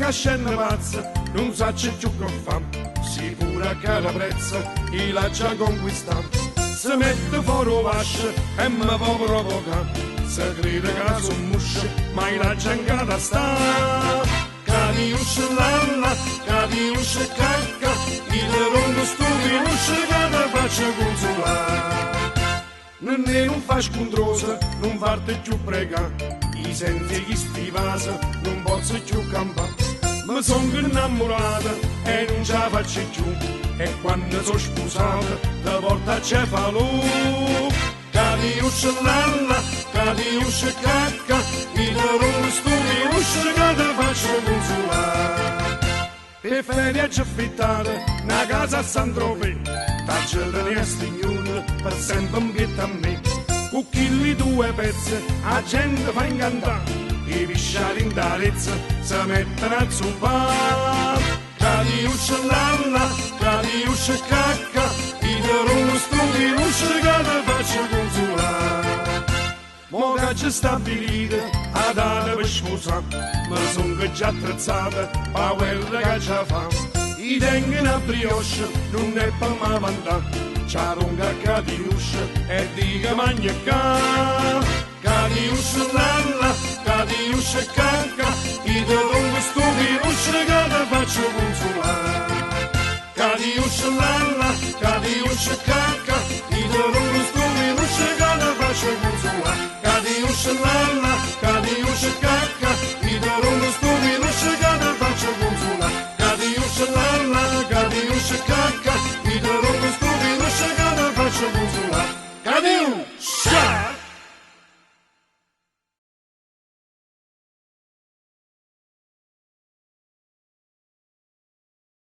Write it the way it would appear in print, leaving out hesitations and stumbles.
che scende pazza, non sa più che fa, sicura che la prezza e la già conquistata. Se mette fuori o vasce e mi può provocare, se crede che sono musce, ma la giangata sta. Cadiusce lalla, cadiusce cacca, il rondo stupiusce che ti faccia consolare. Non fa scontrosa, non farti più pregare, i sensi gli stivasa, non posso più campare. Mi sono innamorata e non ce la faccio più, e quando sono sposata ti porta a cefalo. Cadiusce lalla, cadiusce cacca, il rondo stupiusce che ti faccia consolare. Per fare viaggio affittare una casa a San Tropez, taccia di stignone per sempre un pietto a me. Con chilli due pezzi la gente fa incantare, i pisciari in tarezza si mettono a zuppare. Cadiusce lalla, cadiusce cacca, il rondo stupiusce che ti faccia consolare. Mo che c'è stabilita a data per sposare, ma sono già attrezzata a quella che ci fa. I tengono a brioche, non è per me vantare, c'ha lunga cadiuscia e dica magna ca. Cadiuscia lalla, cadiuscia cacca, i te lungo stupiusce che ti faccio consolare. Cadiuscia lalla, cadiuscia cacca, i te lungo stupiusce che ti faccio consolare. Cadiuscia lalla, cadiuscia cacca,